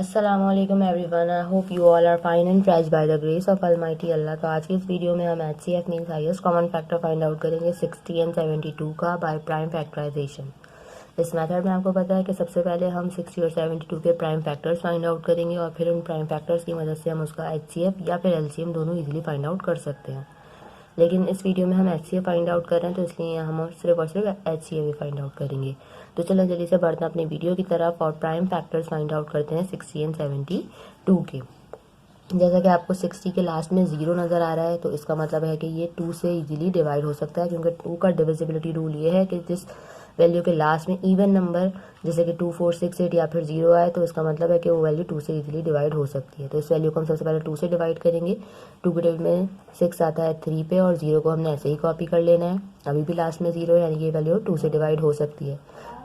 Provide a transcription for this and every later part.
अस्सलामुअलैकुम everyone, I hope you all are fine and fresh by the grace of almighty Allah. तो आज की इस वीडियो में हम HCF means highest common factor find out करेंगे 60 एंड 72 का बाय प्राइम फैक्टराइजेशन। इस मेथड में आपको पता है कि सबसे पहले हम 60 और 72 के प्राइम फैक्टर्स फाइंड आउट करेंगे और फिर उन प्राइम फैक्टर्स की मदद से हम उसका HCF या फिर LCM दोनों ईजिली फाइंड आउट कर सकते हैं। लेकिन इस वीडियो में हम HCF फाइंड आउट कर रहे हैं, तो इसलिए हम और सिर्फ HCF ही फाइंड आउट करेंगे। तो चलो जल्दी से बढ़ते हैं अपनी वीडियो की तरफ और प्राइम फैक्टर्स फाइंड आउट करते हैं 60 एंड 72 के। जैसा कि आपको 60 के लास्ट में 0 नज़र आ रहा है, तो इसका मतलब है कि ये 2 से इजीली डिवाइड हो सकता है, क्योंकि 2 का डिविजिबिलिटी रूल ये है कि जिस वैल्यू के लास्ट में इवन नंबर जैसे कि 2, 4, 6, 8 या फिर 0 आए, तो इसका मतलब है कि वो वैल्यू 2 से इजीली डिवाइड हो सकती है। तो इस वैल्यू को हम सबसे पहले 2 से डिवाइड करेंगे। 2 के टेबल में 6 आता है 3 पे और 0 को हमने ऐसे ही कॉपी कर लेना है। अभी भी लास्ट में 0 है, यानी कि ये वैल्यू 2 से डिवाइड हो सकती है।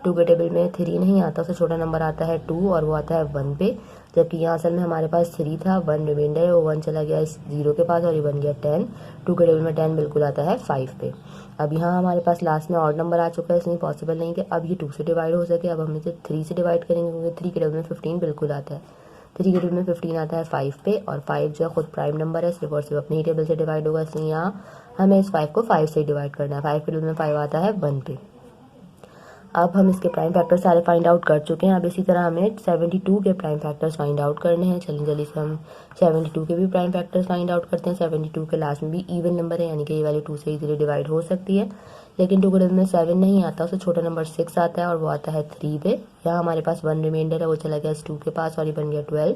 2 के टेबल में 3 नहीं आता, उससे छोटा नंबर आता है 2 और वो आता है 1 पे, जबकि यहाँ असल में हमारे पास 3 था, 1 रिमाइंडर है, वो 1 चला गया इस 0 के पास और ये बन गया 10। 2 के टेबल में 10 बिल्कुल आता है 5 पे। अब यहाँ हमारे पास लास्ट में ऑड नंबर आ चुका है, इसलिए पॉसिबल नहीं कि अब ये 2 से डिवाइड हो सके। अब हम इसे 3 से डिवाइड करेंगे, क्योंकि 3 के टेबल में 15 बिल्कुल आता है। 3 के टेबल में 15 आता है 5 पे, और 5 जो है खुद प्राइम नंबर है, सिर्फ और सिर्फ अपने ही टेबल से डिवाइड होगा, इसलिए यहाँ हमें इस 5 को 5 से डिवाइड करना है। 5 के टेबल में 5 आता है 1 पे। अब हम इसके प्राइम फैक्टर्स सारे फाइंड आउट कर चुके हैं। अब इसी तरह हमें 72 के प्राइम फैक्टर्स फाइंड आउट करने हैं। चलिए जल्दी से हम 72 के भी प्राइम फैक्टर्स फाइंड आउट करते हैं। 72 के लास्ट में भी इवन नंबर है, यानी कि ये वैल्यू 2 से इजीली डिवाइड हो सकती है। लेकिन 2 के टेबल में 7 नहीं आता, उससे छोटा नंबर 6 आता है और वो आता है 3 पे। यहाँ हमारे पास 1 रिमाइंडर है, वो चला गया इस 2 के पास और ये बन गया 12।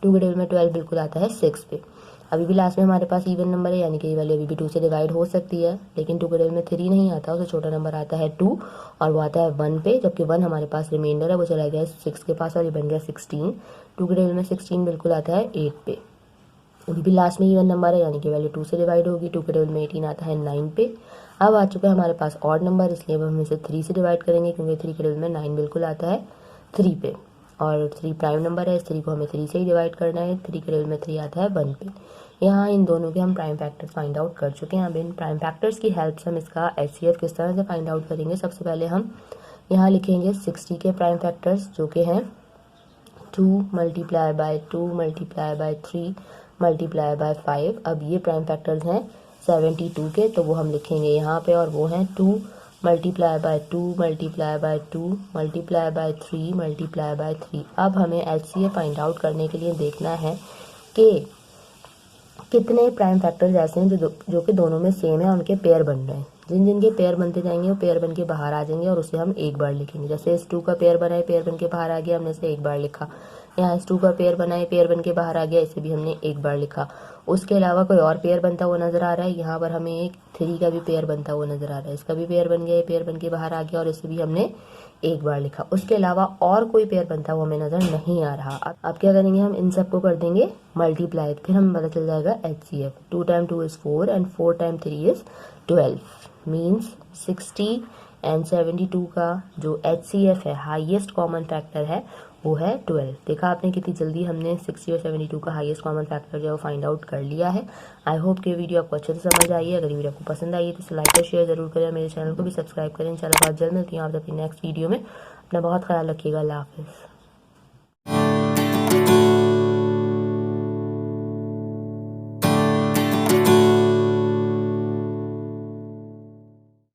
2 के टेबल में 12 बिल्कुल आता है 6 पे। अभी भी लास्ट में हमारे पास इवन नंबर है, यानी कि ये वैल्यू अभी भी 2 से डिवाइड हो सकती है। लेकिन 2 के टेबल में 3 नहीं आता, उससे छोटा नंबर आता है 2 और वो आता है 1 पे, जबकि 1 हमारे पास रिमाइंडर है, वो चला गया 6 के पास और ये बन गया 16। 2 के टेबल में 16 बिल्कुल आता है 8 पे। अभी भी लास्ट में इवन नंबर है, यानी कि वैल्यू 2 से डिवाइड होगी। 2 के टेबल में 18 आता है 9 पे। अब आ चुका है हमारे पास ऑड नंबर, इसलिए अब हम इसे 3 से डिवाइड करेंगे, क्योंकि 3 के टेबल में 9 बिल्कुल आता है 3 पे और 3 प्राइम नंबर है, इस 3 को हमें 3 से ही डिवाइड करना है। 3 के टेबल में 3 आता है 1 पे। यहाँ इन दोनों के हम प्राइम फैक्टर्स फाइंड आउट कर चुके हैं। अब इन प्राइम फैक्टर्स की हेल्प से हम इसका HCF किस तरह से फाइंड आउट करेंगे। सबसे पहले हम यहाँ लिखेंगे 60 के प्राइम फैक्टर्स, जो कि हैं 2 multiply by 2 multiply by 3 multiply by 5। अब ये प्राइम फैक्टर्स हैं 72 के, तो वो हम लिखेंगे यहाँ पे, और वो हैं 2 multiply by 2 multiply by 2 multiply by 3 multiply by 3। अब हमें HCF फाइंड आउट करने के लिए देखना है कि कितने प्राइम फैक्टर्स ऐसे हैं जो कि दोनों में सेम है, उनके पेयर बन रहे हैं। जिन जिन के पेयर बनते जाएंगे वो पेयर बन के बाहर आ जाएंगे और उसे हम एक बार लिखेंगे। जैसे इस 2 का पेयर बना है, पेयर बन के बाहर आ गया, हमने इसे एक बार लिखा। यहाँ इस 2 का पेयर बना है, पेयर बन के बाहर आ गया, इसे भी हमने एक बार लिखा। उसके अलावा कोई और पेयर बनता हुआ नजर आ रहा है, यहाँ पर हमें एक 3 का भी पेयर बनता हुआ नजर आ रहा है, इसका भी पेयर बन गया, पेयर बन के बाहर आ गया और इसे भी हमने एक बार लिखा। उसके अलावा और कोई पेयर बनता हुआ हमें नजर नहीं आ रहा। अब क्या करेंगे, हम इन सबको कर देंगे मल्टीप्लाई, फिर हमें पता चल जाएगा HCF। 2 time 2 is 4 and 4 time 3 is 12, means 60 and 72 का जो HCF है, हाईएस्ट कॉमन फैक्टर है, वो है 12। देखा आपने कितनी जल्दी हमने 60 और 72 का हाईएस्ट कॉमन फैक्टर जो है वो फाइंड आउट कर लिया है। आई होप कि वीडियो आपको अच्छे से समझ आई है। अगर वीडियो आपको पसंद आई है तो इसे लाइक और शेयर जरूर करें, मेरे चैनल को भी सब्सक्राइब करें। इंशाल्लाह बहुत जल्द मिलती हूँ आप अपनी नेक्स्ट वीडियो में। अपना बहुत ख्याल रखिएगा। अल्लाह हाफिज़।